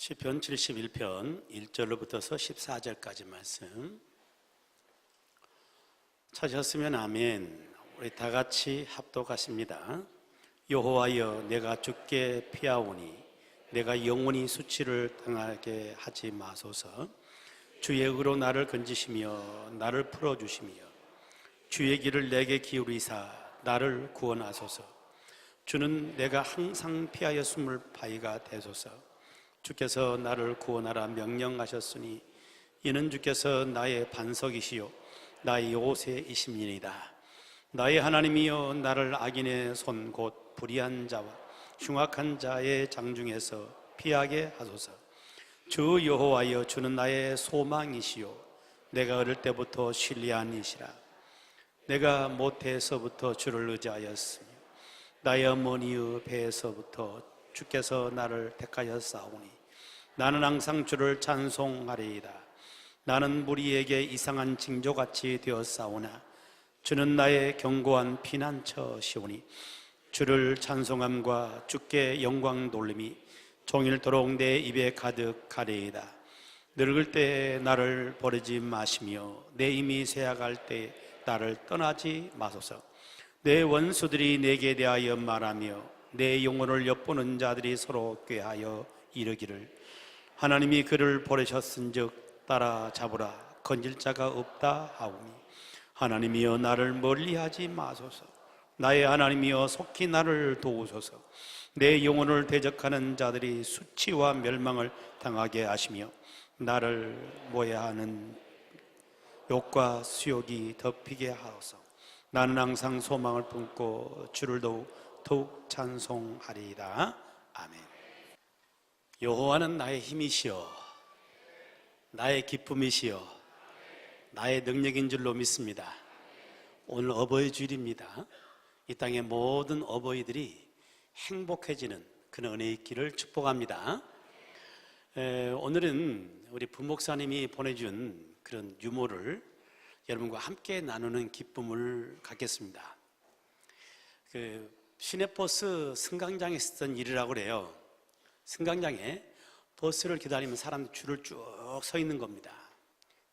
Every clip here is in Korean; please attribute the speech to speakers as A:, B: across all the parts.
A: 시편 71편 1절로부터서 14절까지 말씀 찾으셨으면 아멘. 우리 다 같이 합독하십니다. 여호와여, 내가 주께 피하오니 내가 영원히 수치를 당하게 하지 마소서. 주의 의로 나를 건지시며 나를 풀어주시며 주의 길을 내게 기울이사 나를 구원하소서. 주는 내가 항상 피하여 숨을 바위가 되소서. 주께서 나를 구원하라 명령하셨으니 이는 주께서 나의 반석이시요 나의 요새이심이니이다. 나의 하나님이여, 나를 악인의 손 곧 불의한 자와 흉악한 자의 장중에서 피하게 하소서. 주 여호와여, 주는 나의 소망이시요 내가 어릴 때부터 신뢰한 이시라. 내가 모태에서부터 주를 의지하였으며 나의 어머니의 배에서부터 주께서 나를 택하였사오니 나는 항상 주를 찬송하리이다. 나는 무리에게 이상한 징조같이 되었사오나 주는 나의 견고한 피난처시오니 주를 찬송함과 주께 영광 돌림이 종일토록 내 입에 가득하리이다. 늙을 때 나를 버리지 마시며 내 힘이 쇠약할 때 나를 떠나지 마소서. 내 원수들이 내게 대하여 말하며 내 영혼을 엿보는 자들이 서로 꾀하여 이르기를 하나님이 그를 버리셨은즉 따라잡으라 건질 자가 없다 하오니 하나님이여, 나를 멀리하지 마소서. 나의 하나님이여, 속히 나를 도우소서. 내 영혼을 대적하는 자들이 수치와 멸망을 당하게 하시며 나를 모해하는 욕과 수욕이 덮이게 하소서. 나는 항상 소망을 품고 주를 더욱 찬송하리이다. 아멘. 여호와는 나의 힘이시여 나의 기쁨이시여 나의 능력인 줄로 믿습니다. 오늘 어버이 주일입니다. 이 땅의 모든 어버이들이 행복해지는 그런 은혜의 길을 축복합니다. 오늘은 우리 부목사님이 보내준 그런 유모를 여러분과 함께 나누는 기쁨을 갖겠습니다. 시내버스 승강장에 있었던 일이라고 그래요. 승강장에 버스를 기다리면 사람들이 줄을 쭉 서 있는 겁니다.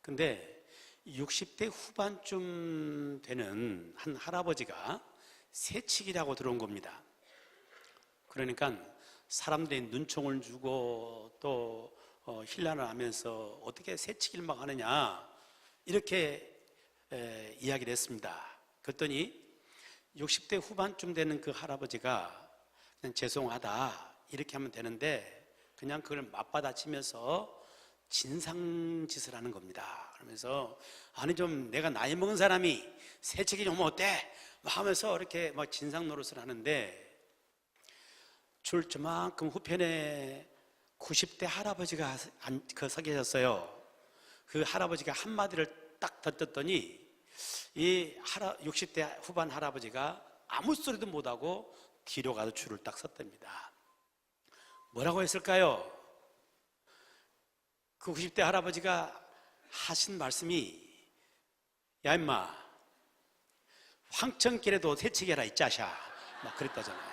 A: 근데 60대 후반쯤 되는 한 할아버지가 새치기라고 들어온 겁니다. 그러니까 사람들이 눈총을 주고 또 힐난을 하면서 어떻게 새치기를 막 하느냐 이렇게 이야기를 했습니다. 그랬더니 60대 후반쯤 되는 그 할아버지가 그냥 죄송하다 이렇게 하면 되는데 그냥 그걸 맞받아치면서 진상짓을 하는 겁니다. 그러면서 아니 좀 내가 나이 먹은 사람이 새치기 좀 어때? 하면서 이렇게 막 진상 노릇을 하는데 줄 저만큼 후편에 90대 할아버지가 서 계셨어요. 그 할아버지가 한마디를 딱 던졌더니 이 60대 후반 할아버지가 아무 소리도 못하고 뒤로 가서 줄을 딱 섰답니다. 뭐라고 했을까요? 그 90대 할아버지가 하신 말씀이 야 임마 황천길에도 새치기해라 이 짜샤 막 그랬다잖아요.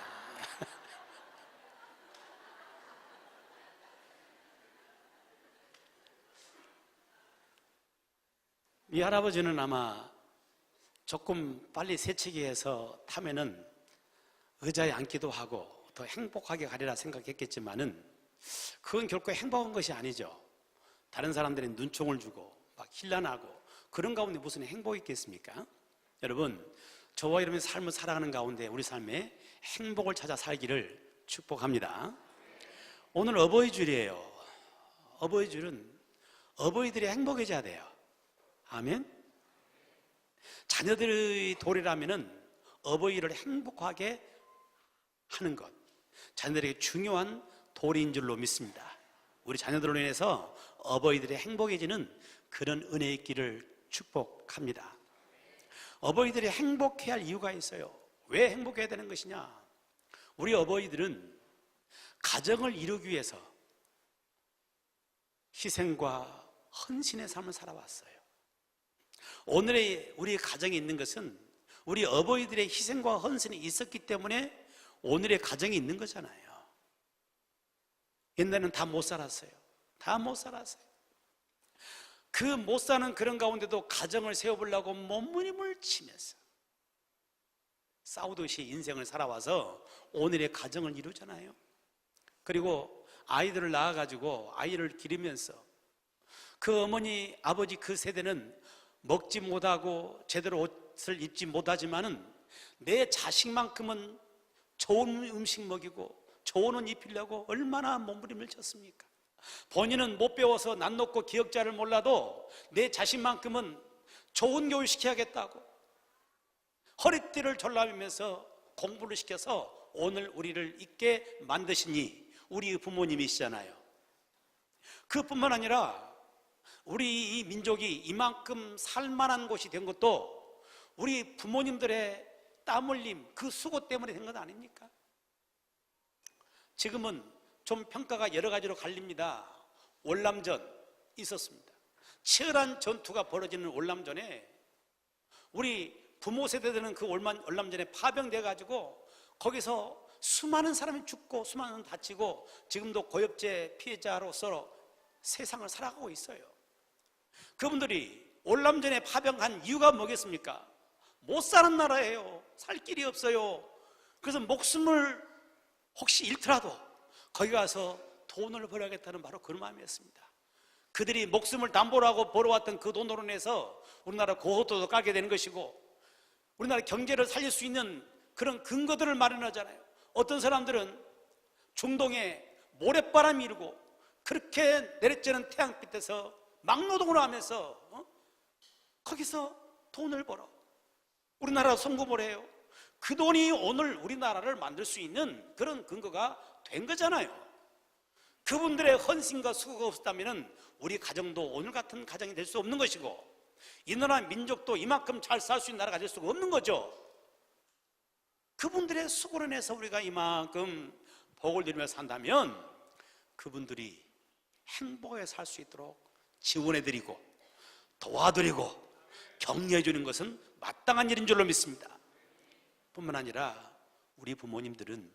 A: 이 할아버지는 아마 조금 빨리 새치기해서 타면은 의자에 앉기도 하고 더 행복하게 가리라 생각했겠지만은 그건 결코 행복한 것이 아니죠. 다른 사람들이 눈총을 주고 막 힐난하고 그런 가운데 무슨 행복이 있겠습니까? 여러분, 저와 여러분의 삶을 살아가는 가운데 우리 삶에 행복을 찾아 살기를 축복합니다. 오늘 어버이 주일이에요. 어버이 주일은 어버이들이 행복해져야 돼요. 아멘. 자녀들의 도리라면은 어버이를 행복하게 하는 것, 자녀들에게 중요한 도리인 줄로 믿습니다. 우리 자녀들로 인해서 어버이들이 행복해지는 그런 은혜의 길을 축복합니다. 어버이들이 행복해야 할 이유가 있어요. 왜 행복해야 되는 것이냐? 우리 어버이들은 가정을 이루기 위해서 희생과 헌신의 삶을 살아왔어요. 오늘의 우리 가정에 있는 것은 우리 어버이들의 희생과 헌신이 있었기 때문에 오늘의 가정이 있는 거잖아요. 옛날에는 다 못 살았어요. 다 못 살았어요. 그 못 사는 그런 가운데도 가정을 세워보려고 몸부림을 치면서 싸우듯이 인생을 살아와서 오늘의 가정을 이루잖아요. 그리고 아이들을 낳아가지고 아이를 기르면서 그 어머니, 아버지 그 세대는 먹지 못하고 제대로 옷을 입지 못하지만은 내 자식만큼은 좋은 음식 먹이고 좋은 옷 입히려고 얼마나 몸부림을 쳤습니까? 본인은 못 배워서 낯 높고 기억자를 몰라도 내 자식만큼은 좋은 교육 시켜야겠다고 허리띠를 졸라매면서 공부를 시켜서 오늘 우리를 있게 만드시니 우리 부모님이시잖아요. 그뿐만 아니라 우리 이 민족이 이만큼 살만한 곳이 된 것도 우리 부모님들의 땀 흘림, 그 수고 때문에 된 것 아닙니까? 지금은 좀 평가가 여러 가지로 갈립니다. 월남전 있었습니다. 치열한 전투가 벌어지는 월남전에 우리 부모 세대들은 그 월남전에 파병돼 가지고 거기서 수많은 사람이 죽고 수많은 사람이 다치고 지금도 고엽제 피해자로서 세상을 살아가고 있어요. 그분들이 월남전에 파병한 이유가 뭐겠습니까? 못 사는 나라예요. 살 길이 없어요. 그래서 목숨을 혹시 잃더라도 거기 가서 돈을 벌어야겠다는 바로 그런 마음이었습니다. 그들이 목숨을 담보로 하고 벌어왔던 그 돈으로 인해서 우리나라 고속도도 깔게 되는 것이고 우리나라 경제를 살릴 수 있는 그런 근거들을 마련하잖아요. 어떤 사람들은 중동에 모래바람이 일고 그렇게 내리쬐는 태양빛에서 막노동을 하면서 거기서 돈을 벌어 우리나라 송금을 해요. 그 돈이 오늘 우리나라를 만들 수 있는 그런 근거가 된 거잖아요. 그분들의 헌신과 수고가 없었다면 우리 가정도 오늘 같은 가정이 될 수 없는 것이고 이 나라 민족도 이만큼 잘 살 수 있는 나라가 될 수가 없는 거죠. 그분들의 수고로 인해서 우리가 이만큼 복을 누리며 산다면 그분들이 행복하게 살 수 있도록 지원해드리고 도와드리고 격려해주는 것은 마땅한 일인 줄로 믿습니다. 뿐만 아니라 우리 부모님들은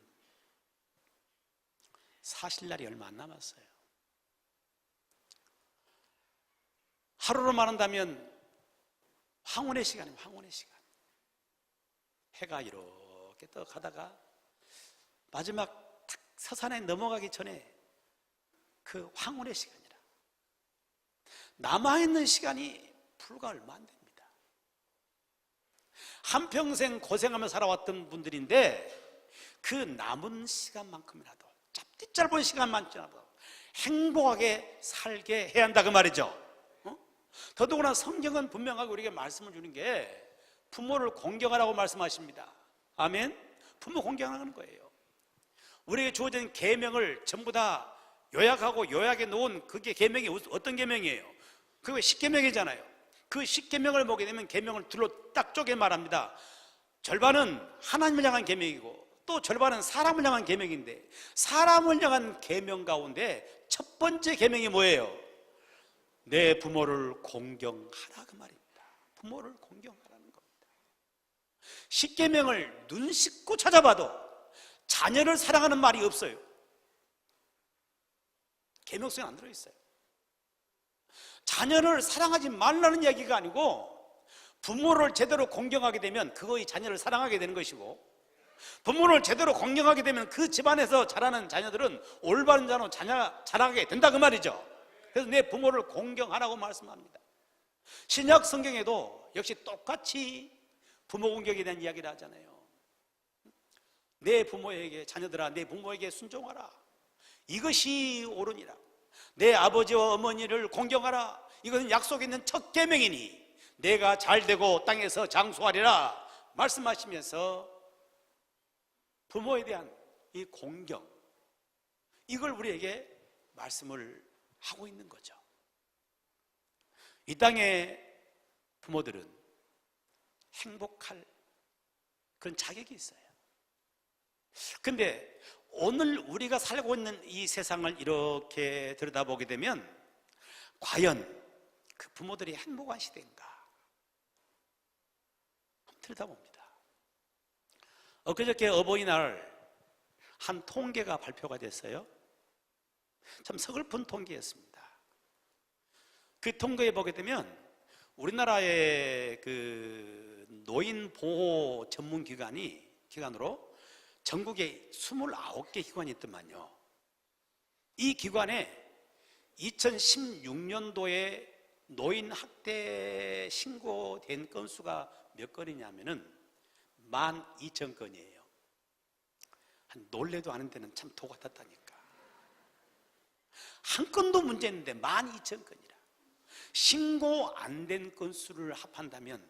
A: 사실 날이 얼마 안 남았어요. 하루로 말한다면 황혼의 시간이에요. 황혼의 시간. 해가 이렇게 떠 가다가 마지막 탁 서산에 넘어가기 전에 그 황혼의 시간이라 남아있는 시간이 불과 얼마 안 됩니다. 한평생 고생하며 살아왔던 분들인데 그 남은 시간만큼이라도 짧디 짧은 시간만큼이라도 행복하게 살게 해야 한다 그 말이죠. 더더구나 성경은 분명하게 우리에게 말씀을 주는 게 부모를 공경하라고 말씀하십니다. 아멘. 부모 공경하는 거예요. 우리에게 주어진 계명을 전부 다 요약하고 요약해 놓은 그게 계명이 어떤 계명이에요? 그게 십계명이잖아요. 그 십계명을 보게 되면 계명을 둘로 딱 쪼개 말합니다. 절반은 하나님을 향한 계명이고 또 절반은 사람을 향한 계명인데 사람을 향한 계명 가운데 첫 번째 계명이 뭐예요? 내 부모를 공경하라 그 말입니다. 부모를 공경하라는 겁니다. 십계명을 눈 씻고 찾아봐도 자녀를 사랑하는 말이 없어요. 계명 속에 안 들어있어요. 자녀를 사랑하지 말라는 이야기가 아니고 부모를 제대로 공경하게 되면 그거의 자녀를 사랑하게 되는 것이고 부모를 제대로 공경하게 되면 그 집안에서 자라는 자녀들은 올바른 자로 자라게 된다 그 말이죠. 그래서 내 부모를 공경하라고 말씀합니다. 신약 성경에도 역시 똑같이 부모 공경에 대한 이야기를 하잖아요. 내 부모에게 자녀들아 내 부모에게 순종하라. 이것이 옳으니라. 내 아버지와 어머니를 공경하라. 이것은 약속에 있는 첫 계명이니 내가 잘되고 땅에서 장수하리라 말씀하시면서 부모에 대한 이 공경 이걸 우리에게 말씀을 하고 있는 거죠. 이 땅의 부모들은 행복할 그런 자격이 있어요. 근데 오늘 우리가 살고 있는 이 세상을 이렇게 들여다보게 되면 과연 그 부모들이 행복한 시대인가? 한번 들여다봅니다. 엊그저께 어버이날 한 통계가 발표가 됐어요. 참 서글픈 통계였습니다. 그 통계에 보게 되면 우리나라의 그 노인 보호 전문 기관으로 전국에 29개 기관이 있더만요. 이 기관에 2016년도에 노인 학대 신고된 건수가 몇 건이냐면은 12,000건이에요. 놀래도 아는 데는 참 도 같았다니까. 한 건도 문제 있는데 12,000건이라. 신고 안 된 건수를 합한다면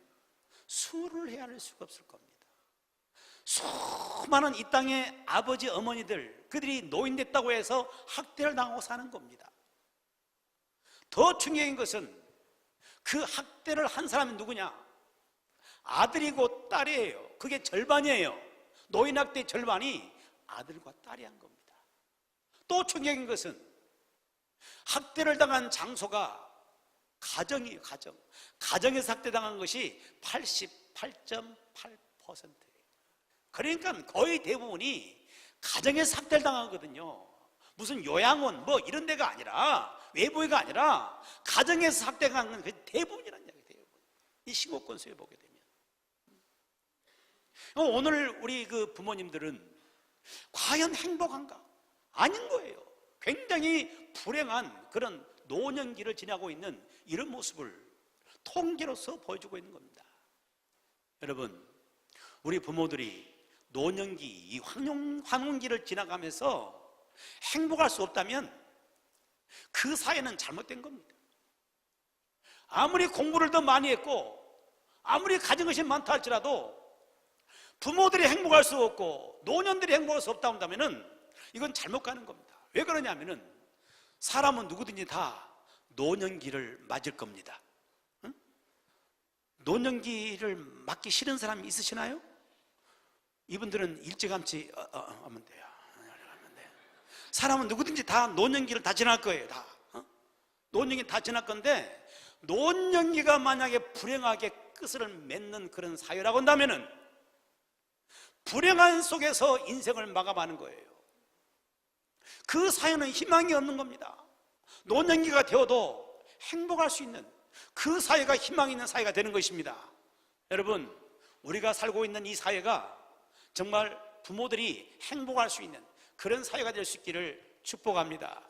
A: 수를 헤아릴 수가 없을 겁니다. 수많은 이 땅의 아버지 어머니들, 그들이 노인 됐다고 해서 학대를 당하고 사는 겁니다. 더 충격인 것은 그 학대를 한 사람이 누구냐? 아들이고 딸이에요. 그게 절반이에요. 노인 학대의 절반이 아들과 딸이 한 겁니다. 또 충격인 것은 학대를 당한 장소가 가정이에요. 가정에서 학대당한 것이 88.8%예요. 그러니까 거의 대부분이 가정에서 학대를 당하거든요. 무슨 요양원 뭐 이런 데가 아니라, 외부가 아니라 가정에서 학대당한 건 대부분이라는 얘기예요. 대부분. 이 신고 건수에 보게 되면. 오늘 우리 그 부모님들은 과연 행복한가? 아닌 거예요. 굉장히 불행한 그런 노년기를 지나고 있는 이런 모습을 통계로서 보여주고 있는 겁니다. 여러분, 우리 부모들이 노년기, 이 환웅기를 지나가면서 행복할 수 없다면 그 사회는 잘못된 겁니다. 아무리 공부를 더 많이 했고 아무리 가진 것이 많다 할지라도 부모들이 행복할 수 없고 노년들이 행복할 수 없다 한다면 이건 잘못 가는 겁니다. 왜 그러냐면은 사람은 누구든지 다 노년기를 맞을 겁니다. 응? 노년기를 맞기 싫은 사람이 있으시나요? 이분들은 일찌감치 하면 돼요. 사람은 누구든지 다 노년기를 다 지날 거예요. 다 노년기 다 지날 건데, 노년기가 만약에 불행하게 끝을 맺는 그런 사회라고 한다면은 불행한 속에서 인생을 마감하는 거예요. 그 사회는 희망이 없는 겁니다. 노년기가 되어도 행복할 수 있는 그 사회가 희망 있는 사회가 되는 것입니다. 여러분, 우리가 살고 있는 이 사회가 정말 부모들이 행복할 수 있는 그런 사회가 될 수 있기를 축복합니다.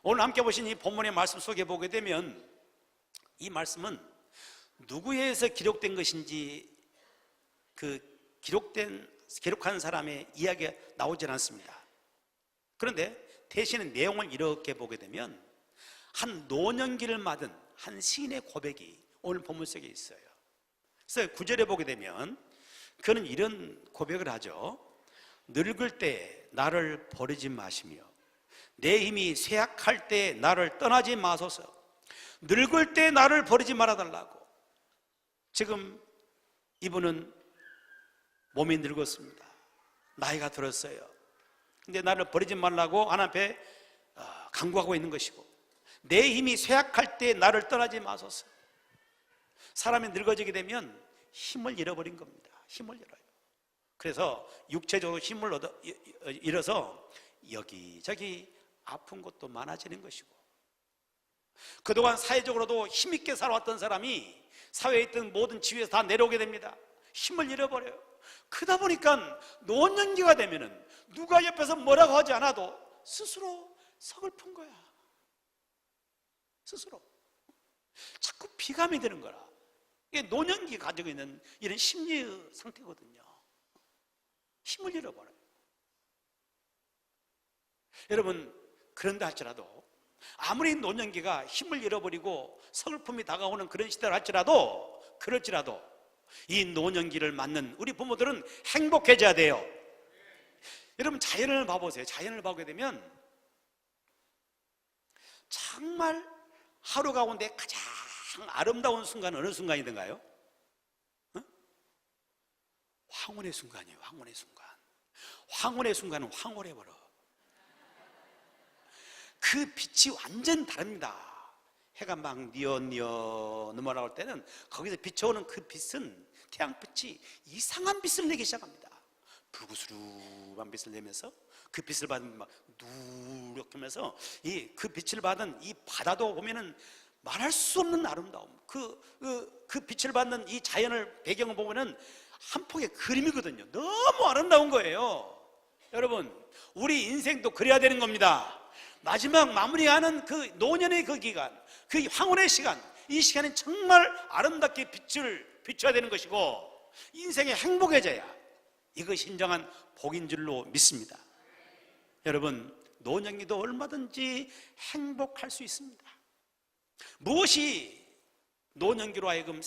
A: 오늘 함께 보신 이 본문의 말씀 속에 보게 되면 이 말씀은 누구에 의해서 기록된 것인지 기록한 사람의 이야기가 나오질 않습니다. 그런데 대신에 내용을 이렇게 보게 되면 한 노년기를 맞은 한 시인의 고백이 오늘 본문 속에 있어요. 그래서 9절에 보게 되면 그는 이런 고백을 하죠. 늙을 때 나를 버리지 마시며 내 힘이 쇠약할 때 나를 떠나지 마소서. 늙을 때 나를 버리지 말아달라고. 지금 이분은 몸이 늙었습니다. 나이가 들었어요. 근데 나를 버리지 말라고 하나님 앞에 간구하고 있는 것이고, 내 힘이 쇠약할 때 나를 떠나지 마소서. 사람이 늙어지게 되면 힘을 잃어버린 겁니다. 힘을 잃어요. 그래서 육체적으로 힘을 잃어서 여기저기 아픈 것도 많아지는 것이고, 그동안 사회적으로도 힘있게 살아왔던 사람이 사회에 있던 모든 지위에서 다 내려오게 됩니다. 힘을 잃어버려요. 그러다 보니까 노년기가 되면은 누가 옆에서 뭐라고 하지 않아도 스스로 서글픈 거야. 스스로 자꾸 비감이 되는 거라. 이게 노년기 가지고 있는 이런 심리의 상태거든요. 힘을 잃어버려요. 여러분, 그런다 할지라도 아무리 노년기가 힘을 잃어버리고 서글픔이 다가오는 그런 시대를 그럴지라도 이 노년기를 맞는 우리 부모들은 행복해져야 돼요. 여러분, 자연을 봐보세요. 자연을 보게 되면 정말 하루 가운데 가장 아름다운 순간은 어느 순간이든가요? 황혼의 순간이에요. 황혼의 순간. 황혼의 순간은 황홀해버려. 그 빛이 완전 다릅니다. 해가 막 뉘어 넘어나올 때는 거기서 비춰오는 그 빛은, 태양빛이 이상한 빛을 내기 시작합니다. 불구스름한 빛을 내면서 그 빛을 받은 막 누룩하면서 그 빛을 받은 이 바다도 보면은 말할 수 없는 아름다움, 그 빛을 받는 이 자연을 배경을 보면은 한 폭의 그림이거든요. 너무 아름다운 거예요. 여러분, 우리 인생도 그래야 되는 겁니다. 마지막 마무리하는 그 노년의 그 기간, 그 황혼의 시간, 이 시간은 정말 아름답게 빛을 비춰야 되는 것이고 인생의 행복해져야 이것이 진정한 복인 줄로 믿습니다. 여러분, 노년기도 얼마든지 행복할 수 있습니다. 무엇이 노년기로 하여금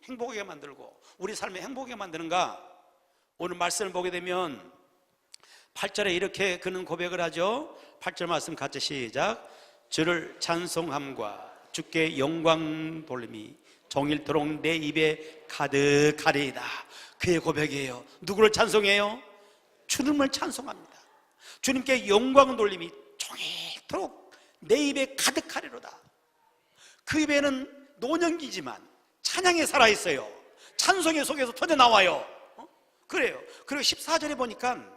A: 행복하게 만들고 우리 삶에 행복하게 만드는가? 오늘 말씀을 보게 되면 8절에 이렇게 그는 고백을 하죠. 8절 말씀 같이 시작. 주를 찬송함과 주께 영광 돌림이 종일토록 내 입에 가득하리이다. 그의 고백이에요. 누구를 찬송해요? 주님을 찬송합니다. 주님께 영광 돌림이 종일토록 내 입에 가득하리로다. 그 입에는 노년기지만 찬양이 살아있어요. 찬송의 속에서 터져나와요. 그래요. 그리고 14절에 보니까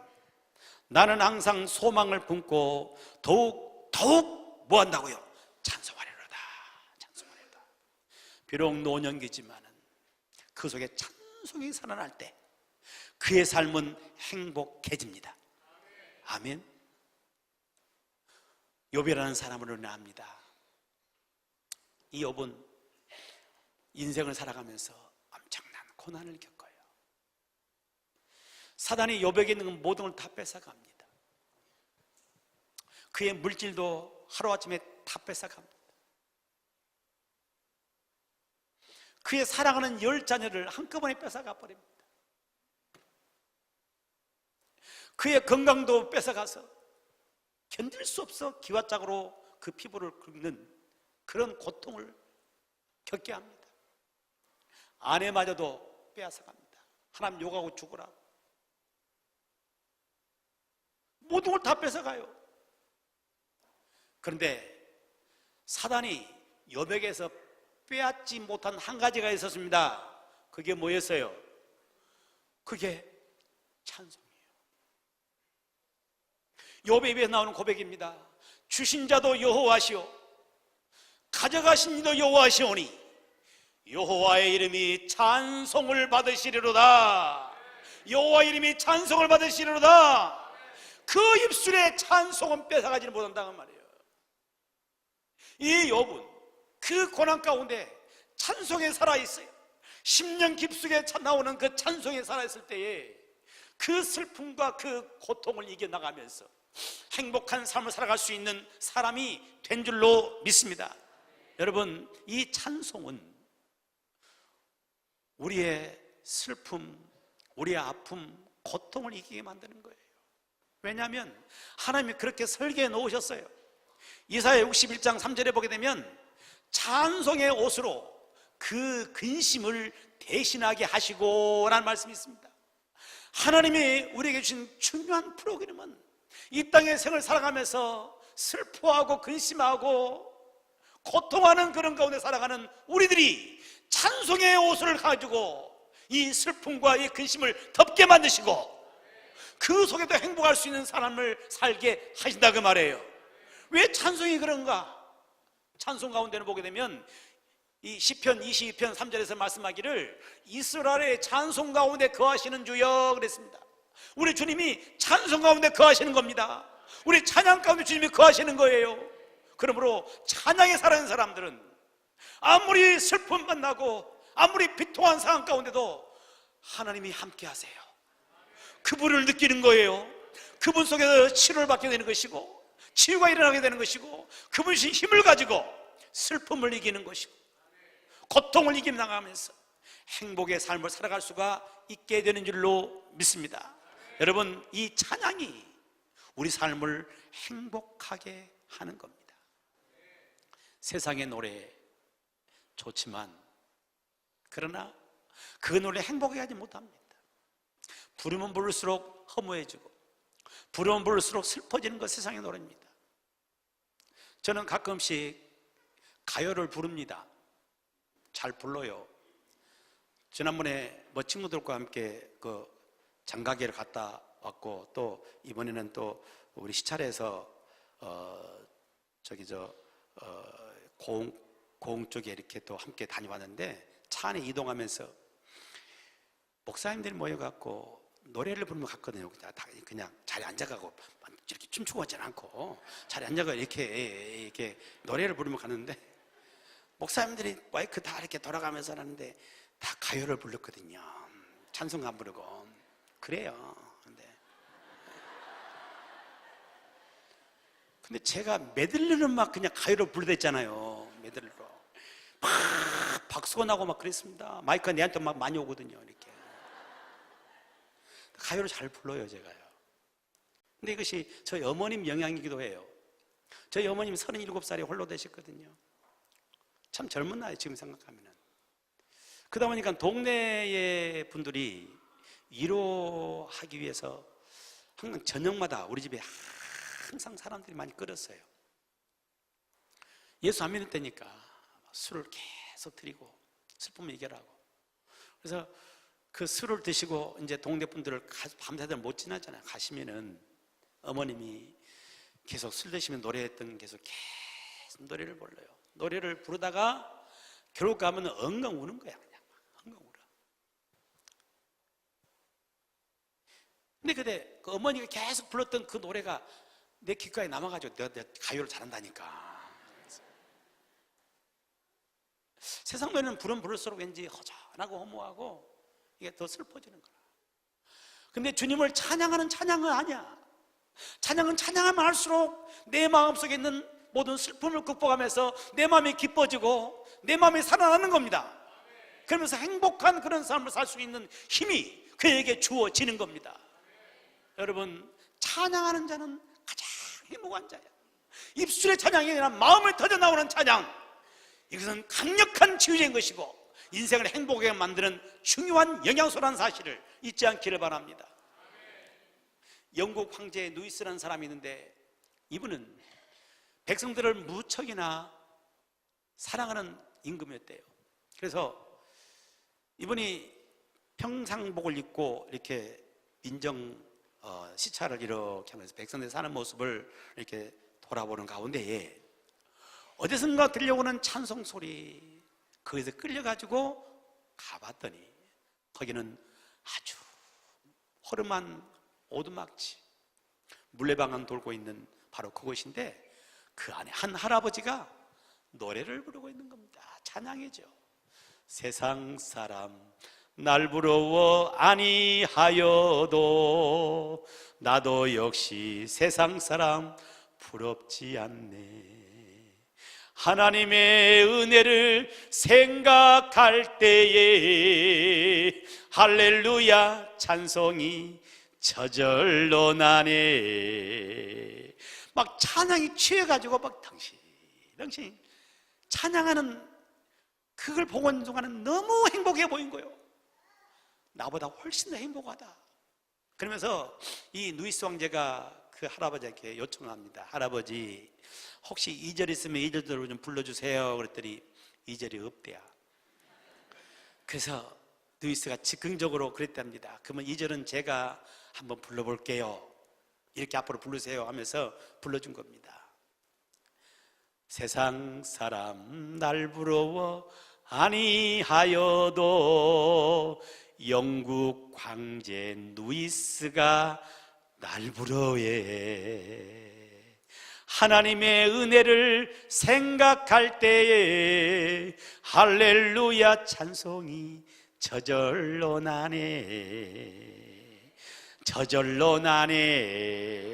A: 나는 항상 소망을 품고 더욱 뭐 한다고요? 찬송하리로다. 찬송하리로다. 비록 노년기지만은 그 속에 찬송이 살아날 때 그의 삶은 행복해집니다. 아멘. 욥이라는 사람을 은혜합니다. 이 욥은 인생을 살아가면서 엄청난 고난을 겪어요. 사단이 욥에게 있는 모든 걸 다 뺏어갑니다. 그의 물질도 하루아침에 다 뺏어갑니다. 그의 사랑하는 10자녀를 한꺼번에 뺏어가 버립니다. 그의 건강도 뺏어가서 견딜 수 없어 기와짝으로 그 피부를 긁는 그런 고통을 겪게 합니다. 아내마저도 빼앗아갑니다. 하나님 욕하고 죽으라. 모든 걸 다 뺏어가요. 그런데 사단이 욥에게서 빼앗지 못한 한 가지가 있었습니다. 그게 뭐였어요? 그게 찬송이에요. 욥의 입에서 나오는 고백입니다. 주신 자도 여호와시오 가져가신 이도 여호와시오니 여호와의 이름이 찬송을 받으시리로다. 여호와의 이름이 찬송을 받으시리로다. 그 입술에 찬송은 뺏어가지는 못한다는 말이에요. 이 욥은 그 고난 가운데 찬송에 살아있어요. 10년 깊숙이 나오는 그 찬송에 살아있을 때에 그 슬픔과 그 고통을 이겨나가면서 행복한 삶을 살아갈 수 있는 사람이 된 줄로 믿습니다. 여러분, 이 찬송은 우리의 슬픔, 우리의 아픔, 고통을 이기게 만드는 거예요. 왜냐하면 하나님이 그렇게 설계해 놓으셨어요. 이사야 61장 3절에 보게 되면 찬송의 옷으로 그 근심을 대신하게 하시고 라는 말씀이 있습니다. 하나님이 우리에게 주신 중요한 프로그램은 이 땅의 생을 살아가면서 슬퍼하고 근심하고 고통하는 그런 가운데 살아가는 우리들이 찬송의 옷을 가지고 이 슬픔과 이 근심을 덮게 만드시고 그 속에도 행복할 수 있는 사람을 살게 하신다 그 말이에요. 왜 찬송이 그런가? 찬송 가운데는 보게 되면 이 시편 22편 3절에서 말씀하기를 이스라엘의 찬송 가운데 거하시는 주여 그랬습니다. 우리 주님이 찬송 가운데 거하시는 겁니다. 우리 찬양 가운데 주님이 거하시는 거예요. 그러므로 찬양에 살아있는 사람들은 아무리 슬픔 만나고 아무리 비통한 상황 가운데도 하나님이 함께 하세요. 그분을 느끼는 거예요. 그분 속에서 치료를 받게 되는 것이고 치유가 일어나게 되는 것이고 그분이 힘을 가지고 슬픔을 이기는 것이고 고통을 이겨 나가면서 행복의 삶을 살아갈 수가 있게 되는 줄로 믿습니다. 여러분, 이 찬양이 우리 삶을 행복하게 하는 겁니다. 세상의 노래 좋지만 그러나 그 노래 행복하게 하지 못합니다. 부르면 부를수록 허무해지고 부르면 부를수록 슬퍼지는 것 세상의 노래입니다. 저는 가끔씩 가요를 부릅니다. 잘 불러요. 지난번에 친구들과 함께 그 장가게를 갔다 왔고, 또 이번에는 또 우리 시찰에서 고흥 쪽에 이렇게 또 함께 다녀왔는데, 차 안에 이동하면서 목사님들이 모여갖고 노래를 부르며 갔거든요. 그냥 자리에 앉아가고 이렇게 춤추고 하지 않고 자리에 앉아가 이렇게 노래를 부르며 갔는데, 목사님들이 마이크 다 이렇게 돌아가면서 하는데 다 가요를 불렀거든요. 찬송 안 부르고. 그래요. 근데 제가 메들리는 막 그냥 가요를 부르댔잖아요. 메들리로 막 박수가 나고 막 그랬습니다. 마이크가 내한테 막 많이 오거든요. 이렇게 가요를 잘 불러요, 제가요. 근데 이것이 저희 어머님 영향이기도 해요. 저희 어머님 37살에 홀로 되셨거든요. 참 젊은 나이, 지금 생각하면은. 그러다 보니까 동네의 분들이 위로하기 위해서 항상 저녁마다 우리 집에 항상 사람들이 많이 끓었어요. 예수 안 믿을 때니까 술을 계속 드리고 슬픔을 이겨라고. 그래서 그 술을 드시고 이제 동네 분들을 밤새도록 못 지나잖아요. 가시면은 어머님이 계속 술 드시면 노래했던 계속 노래를 불러요. 노래를 부르다가 결국 가면 엉엉 우는 거야. 그냥 엉엉 울어. 근데 그때 그 어머니가 계속 불렀던 그 노래가 내 귓가에 남아가지고 내가 가요를 잘한다니까. 세상 노래는 부르면 부를수록 왠지 허전하고 허무하고 이게 더 슬퍼지는 거야. 근데 주님을 찬양하는 찬양은 아니야. 찬양은 찬양하면 할수록 내 마음속에 있는 모든 슬픔을 극복하면서 내 마음이 기뻐지고 내 마음이 살아나는 겁니다. 그러면서 행복한 그런 삶을 살 수 있는 힘이 그에게 주어지는 겁니다. 여러분, 찬양하는 자는 가장 행복한 자야. 입술의 찬양이 아니라 마음을 터져나오는 찬양, 이것은 강력한 치유제인 것이고 인생을 행복하게 만드는 중요한 영양소라는 사실을 잊지 않기를 바랍니다. 영국 황제 누이스라는 사람이 있는데, 이분은 백성들을 무척이나 사랑하는 임금이었대요. 그래서 이분이 평상복을 입고 이렇게 민정 시찰을 이렇게 하면서 백성들이 사는 모습을 이렇게 돌아보는 가운데에 어디선가 들려오는 찬송 소리, 거기서 끌려가지고 가봤더니 거기는 아주 허름한 오두막지, 물레방안 돌고 있는 바로 그곳인데, 그 안에 한 할아버지가 노래를 부르고 있는 겁니다. 찬양이죠. 세상 사람 날 부러워 아니하여도 나도 역시 세상 사람 부럽지 않네. 하나님의 은혜를 생각할 때에 할렐루야 찬송이 저절로 나네. 막 찬양이 취해가지고 막 당신 찬양하는 그걸 보고 있는 동안은 너무 행복해 보인 거예요. 나보다 훨씬 더 행복하다. 그러면서 이 누이스 황제가 그 할아버지에게 요청을 합니다. 할아버지, 혹시 2절 있으면 2절대로 좀 불러주세요. 그랬더니 2절이 없대요. 그래서 누이스가 즉흥적으로 그랬답니다. 그러면 2절은 제가 한번 불러볼게요. 이렇게 앞으로 부르세요 하면서 불러준 겁니다. 세상 사람 날 부러워 아니하여도 영국 황제 누이스가 날 부러워해. 하나님의 은혜를 생각할 때에 할렐루야 찬송이 저절로 나네. 저절로 나네.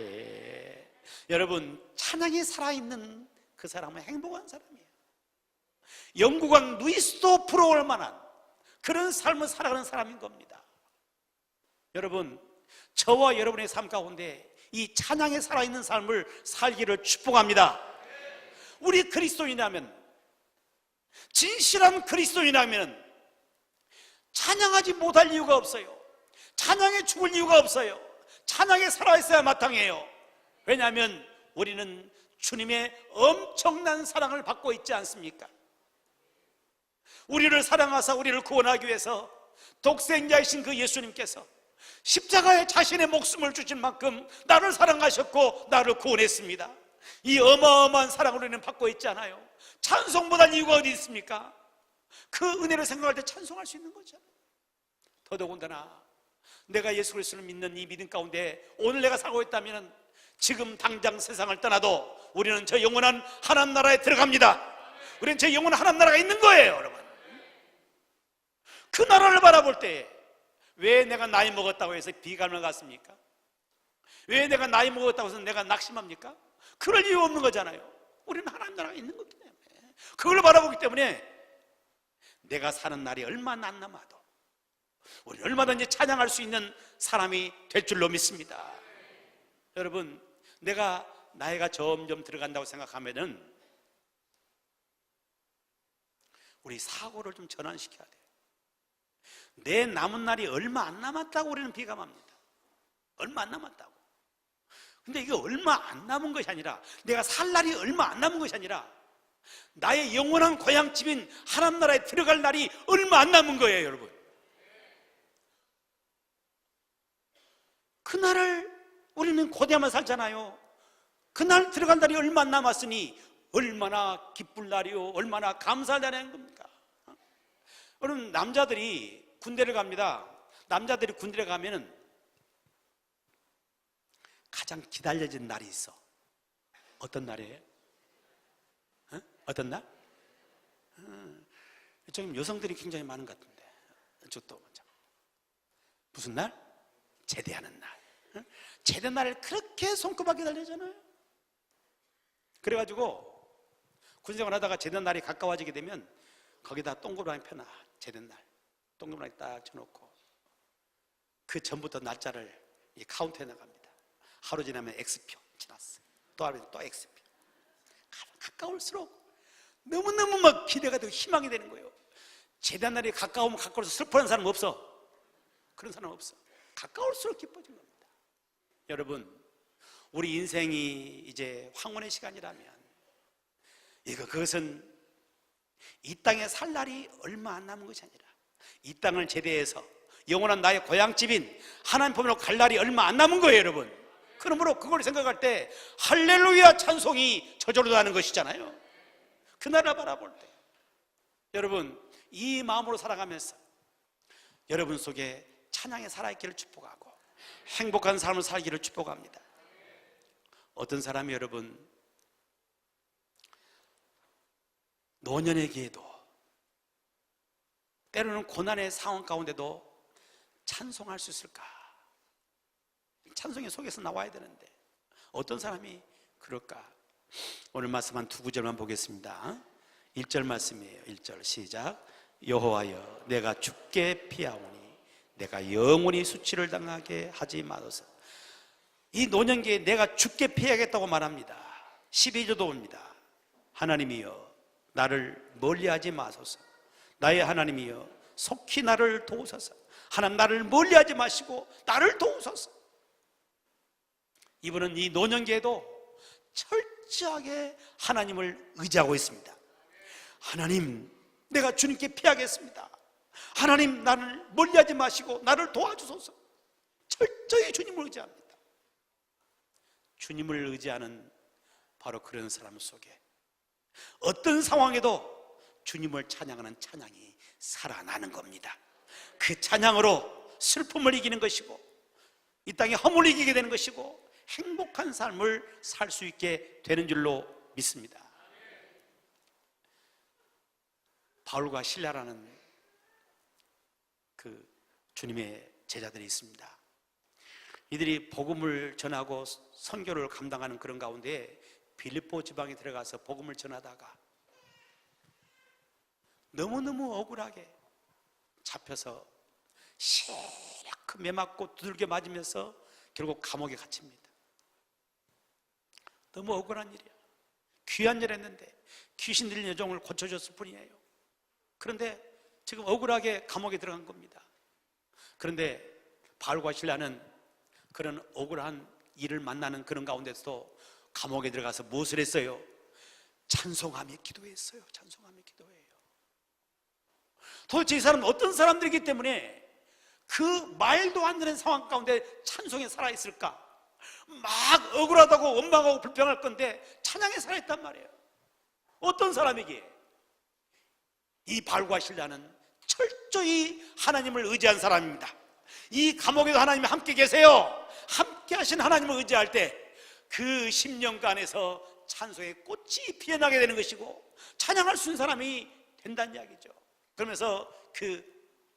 A: 여러분, 찬양이 살아있는 그 사람은 행복한 사람이에요. 영국왕 누이스도 부러울 만한 그런 삶을 살아가는 사람인 겁니다. 여러분, 저와 여러분의 삶 가운데 이 찬양에 살아있는 삶을 살기를 축복합니다. 우리 그리스도인이라면, 진실한 그리스도인이라면 찬양하지 못할 이유가 없어요. 찬양에 죽을 이유가 없어요. 찬양에 살아있어야 마땅해요. 왜냐하면 우리는 주님의 엄청난 사랑을 받고 있지 않습니까? 우리를 사랑하사 우리를 구원하기 위해서 독생자이신 그 예수님께서 십자가에 자신의 목숨을 주신 만큼 나를 사랑하셨고 나를 구원했습니다. 이 어마어마한 사랑을 우리는 받고 있지 않아요? 찬송보다 이유가 어디 있습니까? 그 은혜를 생각할 때 찬송할 수 있는 거죠. 더더군다나 내가 예수 그리스도를 믿는 이 믿음 가운데 오늘 내가 살고 있다면 지금 당장 세상을 떠나도 우리는 저 영원한 하나님 나라에 들어갑니다. 우리는 저 영원한 하나님 나라가 있는 거예요, 여러분. 그 나라를 바라볼 때 왜 내가 나이 먹었다고 해서 비관을 갖습니까? 왜 내가 나이 먹었다고 해서 내가 낙심합니까? 그럴 이유 없는 거잖아요. 우리는 하나님 나라가 있는 거기 때문에, 그걸 바라보기 때문에 내가 사는 날이 얼마 안 남아도 우리는 얼마든지 찬양할 수 있는 사람이 될 줄로 믿습니다. 여러분, 내가 나이가 점점 들어간다고 생각하면은 우리 사고를 좀 전환시켜야 돼요. 내 남은 날이 얼마 안 남았다고 우리는 비감합니다. 얼마 안 남았다고. 근데 이게 얼마 안 남은 것이 아니라, 내가 살 날이 얼마 안 남은 것이 아니라 나의 영원한 고향집인 하나님 나라에 들어갈 날이 얼마 안 남은 거예요, 여러분. 그날을 우리는 고대하며 살잖아요. 그날 들어갈 날이 얼마 안 남았으니 얼마나 기쁠 날이요, 얼마나 감사할 날인 겁니까? 여러분, 남자들이 군대를 갑니다. 남자들이 군대를 가면은 가장 기다려진 날이 있어. 어떤 날이에요? 어떤 날? 지금 여성들이 굉장히 많은 것 같은데, 이쪽도 먼저. 무슨 날? 제대하는 날. 제대 날을 그렇게 손꼽아 기다리잖아요. 그래가지고 군생활 하다가 제대 날이 가까워지게 되면 거기다 동그라미 펴놔. 제대 날 동그라미 딱 쳐놓고 그 전부터 날짜를 카운트해 나갑니다. 하루 지나면 X표 지났어. 또 하루 또 X표. 가까울수록 너무너무 막 기대가 되고 희망이 되는 거예요. 제대 날이 가까우면 가까울수록 슬퍼하는 사람 없어. 그런 사람 없어. 가까울수록 기뻐진 겁니다. 여러분, 우리 인생이 이제 황혼의 시간이라면 그것은 이 땅에 살 날이 얼마 안 남은 것이 아니라 이 땅을 제대해서 영원한 나의 고향집인 하나님 품으로 갈 날이 얼마 안 남은 거예요, 여러분. 그러므로 그걸 생각할 때 할렐루야 찬송이 저절로 나는 것이잖아요. 그 나라 바라볼 때 여러분, 이 마음으로 살아가면서 여러분 속에 찬양의 살아있기를 축복하고 행복한 삶을 살기를 축복합니다. 어떤 사람이 여러분 노년에게도 때로는 고난의 상황 가운데도 찬송할 수 있을까? 찬송의 속에서 나와야 되는데 어떤 사람이 그럴까? 오늘 말씀 한 두 구절만 보겠습니다. 1절 말씀이에요. 1절 시작. 여호와여, 내가 죽게 피하오니 내가 영원히 수치를 당하게 하지 마소서. 이 노년기에 내가 죽게 피하겠다고 말합니다. 12절도 옵니다. 하나님이여, 나를 멀리하지 마소서. 나의 하나님이여, 속히 나를 도우소서. 하나님, 나를 멀리하지 마시고 나를 도우소서. 이분은 이 노년기에도 철저하게 하나님을 의지하고 있습니다. 하나님, 내가 주님께 피하겠습니다. 하나님, 나를 멀리하지 마시고 나를 도와주소서. 철저히 주님을 의지합니다. 주님을 의지하는 바로 그런 사람 속에 어떤 상황에도 주님을 찬양하는 찬양이 살아나는 겁니다. 그 찬양으로 슬픔을 이기는 것이고 이 땅에 허물을 이기게 되는 것이고 행복한 삶을 살 수 있게 되는 줄로 믿습니다. 바울과 실라라는 그 주님의 제자들이 있습니다. 이들이 복음을 전하고 선교를 감당하는 그런 가운데 빌립보 지방에 들어가서 복음을 전하다가 너무너무 억울하게 잡혀서 시력 매맞고 두들겨 맞으면서 결국 감옥에 갇힙니다. 너무 억울한 일이야. 귀한 일 했는데 귀신 들린 여종을 고쳐줬을 뿐이에요. 그런데 지금 억울하게 감옥에 들어간 겁니다. 그런데 바울과 실라는 그런 억울한 일을 만나는 그런 가운데서도 감옥에 들어가서 무엇을 했어요? 찬송하며 기도했어요. 찬송하며 기도해요. 도대체 이 사람은 어떤 사람들이기 때문에 그 말도 안 되는 상황 가운데 찬송에 살아있을까? 막 억울하다고 원망하고 불평할 건데 찬양에 살아있단 말이에요. 어떤 사람이기에? 이 발과 신라는 철저히 하나님을 의지한 사람입니다. 이 감옥에도 하나님이 함께 계세요. 함께 하신 하나님을 의지할 때 그 10년간에서 찬송의 꽃이 피어나게 되는 것이고 찬양할 수 있는 사람이 된다는 이야기죠. 그러면서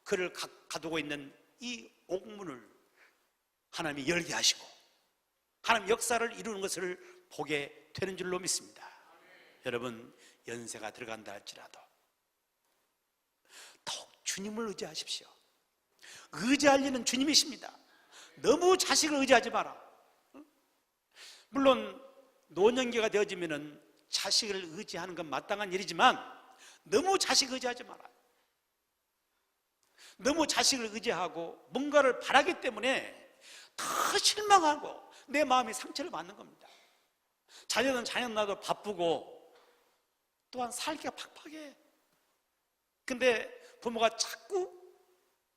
A: 그를 가두고 있는 이 옥문을 하나님이 열게 하시고 하나님 역사를 이루는 것을 보게 되는 줄로 믿습니다. 여러분, 연세가 들어간다 할지라도 더욱 주님을 의지하십시오. 의지할 일은 주님이십니다. 너무 자식을 의지하지 마라. 물론 노년기가 되어지면 자식을 의지하는 건 마땅한 일이지만 너무 자식 의지하지 마라. 너무 자식을 의지하고 뭔가를 바라기 때문에 더 실망하고 내 마음이 상처를 받는 겁니다. 자녀는 자녀 나도 바쁘고 또한 살기가 팍팍해. 근데 부모가 자꾸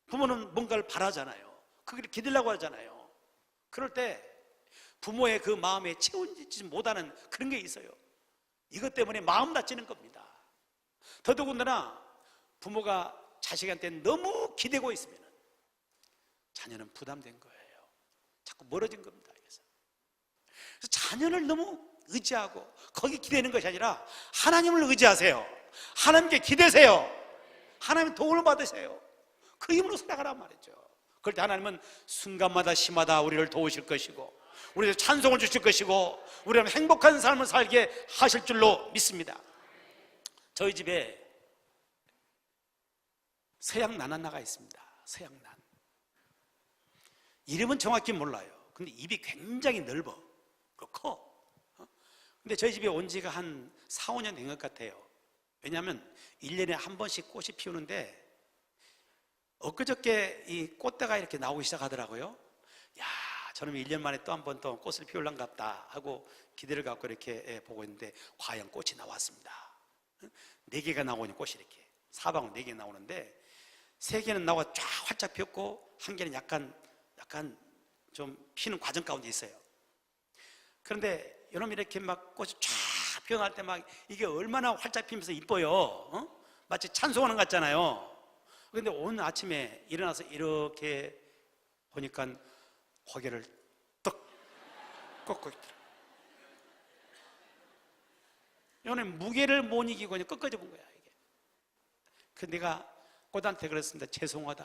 A: 부모는 뭔가를 바라잖아요. 그걸 기대려고 하잖아요. 그럴 때 부모의 그 마음에 채워지지 못하는 그런 게 있어요. 이것 때문에 마음 다치는 겁니다. 더더군다나 부모가 자식한테 너무 기대고 있으면 자녀는 부담된 거예요. 자꾸 멀어진 겁니다. 그래서 자녀를 너무 의지하고 거기 기대는 것이 아니라 하나님을 의지하세요. 하나님께 기대세요. 하나님의 도움을 받으세요. 그 힘으로 살아가란 말이죠. 그럴 때 하나님은 순간마다 시마다 우리를 도우실 것이고 우리에게 찬송을 주실 것이고 우리는 행복한 삶을 살게 하실 줄로 믿습니다. 저희 집에 서양난 하나가 있습니다. 서양난. 이름은 정확히 몰라요. 근데 입이 굉장히 넓어. 커. 근데 저희 집에 온 지가 한 4, 5년 된 것 같아요. 왜냐하면 1년에 한 번씩 꽃이 피우는데 엊그저께 이 꽃대가 이렇게 나오기 시작하더라고요. 야, 저는 1년 만에 또 한 번 또 꽃을 피울란갑다 하고 기대를 갖고 이렇게 보고 있는데 과연 꽃이 나왔습니다. 4개가 나오니 꽃이 이렇게 사방으로 4개 나오는데 3개는 나와 쫙 활짝 피었고 1개는 약간 좀 피는 과정 가운데 있어요. 그런데 여러분 이렇게 막 꽃이 쫙 피어날 때 막 이게 얼마나 활짝 피면서 이뻐요. 마치 찬송하는 것 같잖아요. 그런데 오늘 아침에 일어나서 이렇게 보니까 고개를 떡 꺾고 있더라고요. 이거는 무게를 못 이기고 그냥 꺾어져 본 거야 이게. 그 내가 꽃한테 그랬습니다. 죄송하다.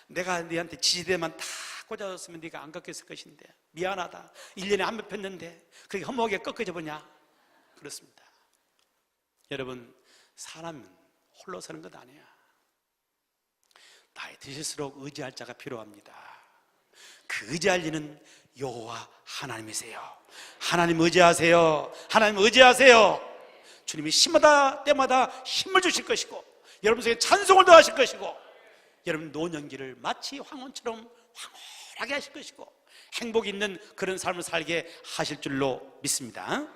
A: 내가 네한테 지지대만 다 꽂아줬으면 네가 안 꺾였을 것인데 미안하다. 1년에 한 번 폈는데 그게 허무하게 꺾어져 보냐. 그렇습니다. 여러분, 사람은 홀로 서는 것 아니야. 나이 드실수록 의지할 자가 필요합니다. 그 의지할 이는 여호와 하나님이세요. 하나님 의지하세요. 하나님 의지하세요. 주님이 시마다 때마다 힘을 주실 것이고 여러분 속에 찬송을 더하실 것이고 여러분 노년기를 마치 황혼처럼 황홀하게 하실 것이고 행복 있는 그런 삶을 살게 하실 줄로 믿습니다.